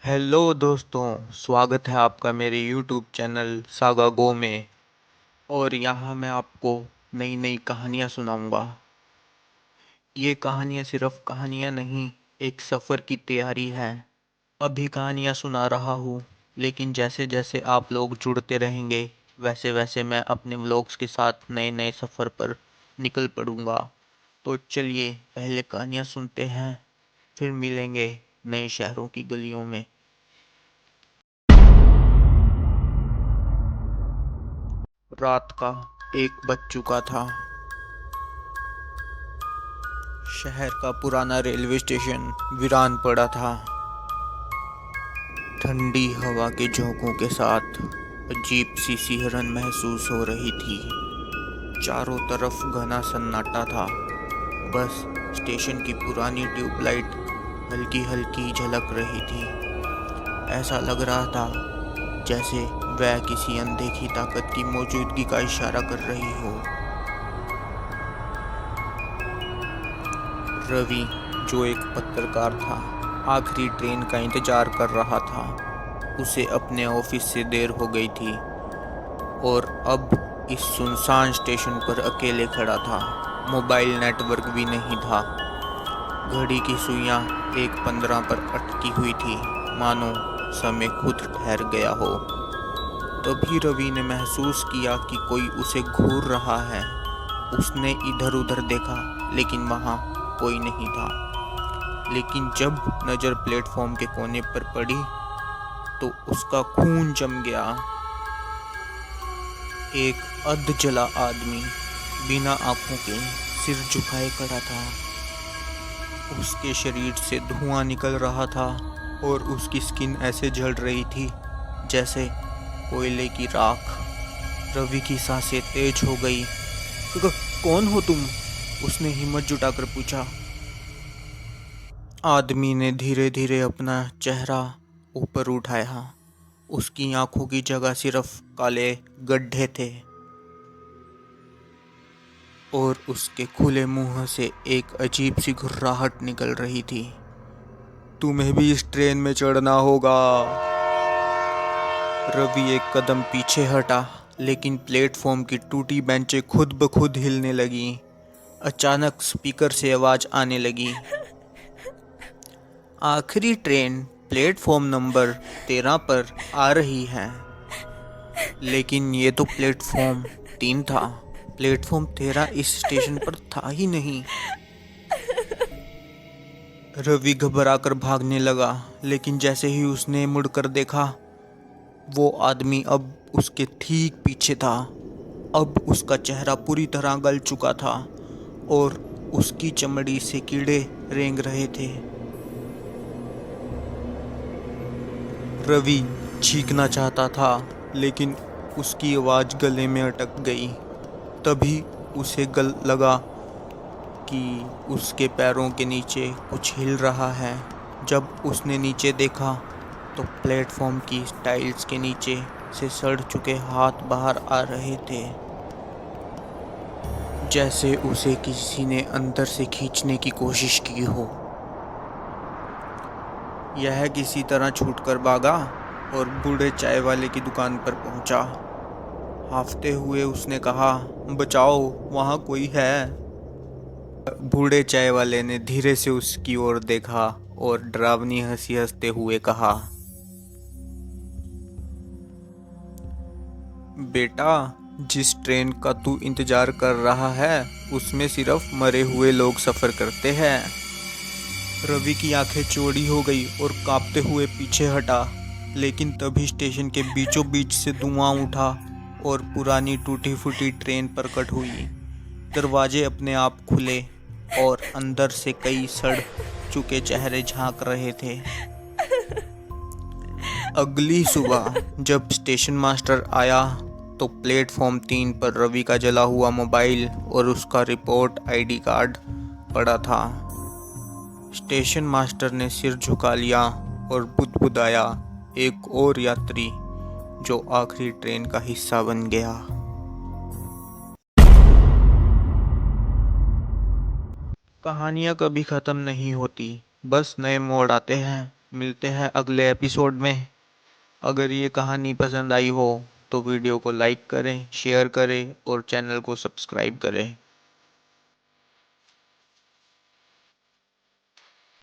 Hello दोस्तों, स्वागत है आपका मेरे यूट्यूब चैनल सागा गो में। और यहाँ मैं आपको नई नई कहानियाँ सुनाऊंगा। ये कहानियाँ सिर्फ कहानियाँ नहीं, एक सफ़र की तैयारी है। अभी कहानियाँ सुना रहा हूँ, लेकिन जैसे जैसे आप लोग जुड़ते रहेंगे वैसे वैसे मैं अपने व्लॉग्स के साथ नए नए सफ़र पर निकल पड़ूंगा। तो चलिए पहले कहानियाँ सुनते हैं, फिर मिलेंगे नए शहरों की गलियों में। रात का 1 बज चुका था। शहर का पुराना रेलवे स्टेशन वीरान पड़ा था। ठंडी हवा के झोंकों के साथ अजीब सी सिहरन महसूस हो रही थी। चारों तरफ घना सन्नाटा था। बस स्टेशन की पुरानी ट्यूबलाइट हल्की हल्की झलक रही थी। ऐसा लग रहा था जैसे वह किसी अनदेखी ताकत की मौजूदगी का इशारा कर रही हो। रवि, जो एक पत्रकार था, आखिरी ट्रेन का इंतजार कर रहा था। उसे अपने ऑफिस से देर हो गई थी और अब इस सुनसान स्टेशन पर अकेले खड़ा था। मोबाइल नेटवर्क भी नहीं था। घड़ी की सुइयां 1:15 पर अटकी हुई थी, मानो समय खुद ठहर गया हो। तभी रवि ने महसूस किया कि कोई उसे घूर रहा है। उसने इधर उधर देखा, लेकिन वहां कोई नहीं था। लेकिन जब नज़र प्लेटफॉर्म के कोने पर पड़ी तो उसका खून जम गया। एक अधजला आदमी बिना आंखों के सिर झुकाए खड़ा था। उसके शरीर से धुआं निकल रहा था और उसकी स्किन ऐसे जल रही थी जैसे कोयले की राख। रवि की सांसें तेज हो गई। कौन हो तुम?" उसने हिम्मत जुटाकर पूछा। आदमी ने धीरे धीरे अपना चेहरा ऊपर उठाया। उसकी आंखों की जगह सिर्फ काले गड्ढे थे और उसके खुले मुंह से एक अजीब सी घुर्राहट निकल रही थी। "तुम्हें भी इस ट्रेन में चढ़ना होगा।" रवि एक कदम पीछे हटा, लेकिन प्लेटफॉर्म की टूटी बेंचें खुद ब खुद हिलने लगी। अचानक स्पीकर से आवाज आने लगी, "आखिरी ट्रेन प्लेटफॉर्म नंबर 13 पर आ रही है।" लेकिन ये तो प्लेटफॉर्म 3 था। प्लेटफॉर्म 13 इस स्टेशन पर था ही नहीं। रवि घबराकर भागने लगा, लेकिन जैसे ही उसने मुड़कर देखा, वो आदमी अब उसके ठीक पीछे था। अब उसका चेहरा पूरी तरह गल चुका था और उसकी चमड़ी से कीड़े रेंग रहे थे। रवि चीखना चाहता था, लेकिन उसकी आवाज़ गले में अटक गई। तभी उसे लगा कि उसके पैरों के नीचे कुछ हिल रहा है। जब उसने नीचे देखा तो प्लेटफॉर्म की टाइल्स के नीचे से सड़ चुके हाथ बाहर आ रहे थे, जैसे उसे किसी ने अंदर से खींचने की कोशिश की हो। यह किसी तरह छूटकर भागा और बूढ़े चाय वाले की दुकान पर पहुंचा। हांफते हुए उसने कहा, "बचाओ, वहाँ कोई है?" बूढ़े चाय वाले ने धीरे से उसकी ओर देखा और डरावनी हंसी हंसते हुए कहा, "बेटा, जिस ट्रेन का तू इंतजार कर रहा है उसमें सिर्फ मरे हुए लोग सफ़र करते हैं।" रवि की आंखें चौड़ी हो गई और कांपते हुए पीछे हटा, लेकिन तभी स्टेशन के बीचों बीच से धुआं उठा और पुरानी टूटी फूटी ट्रेन प्रकट हुई। दरवाजे अपने आप खुले और अंदर से कई सड़ चुके चेहरे झांक रहे थे। अगली सुबह जब स्टेशन मास्टर आया तो प्लेटफॉर्म 3 पर रवि का जला हुआ मोबाइल और उसका रिपोर्ट आईडी कार्ड पड़ा था। स्टेशन मास्टर ने सिर झुका लिया और बुदबुदाया, "एक और यात्री जो आखिरी ट्रेन का हिस्सा बन गया।" कहानियाँ कभी ख़त्म नहीं होती, बस नए मोड़ आते हैं। मिलते हैं अगले एपिसोड में। अगर ये कहानी पसंद आई हो तो वीडियो को लाइक करें, शेयर करें और चैनल को सब्सक्राइब करें।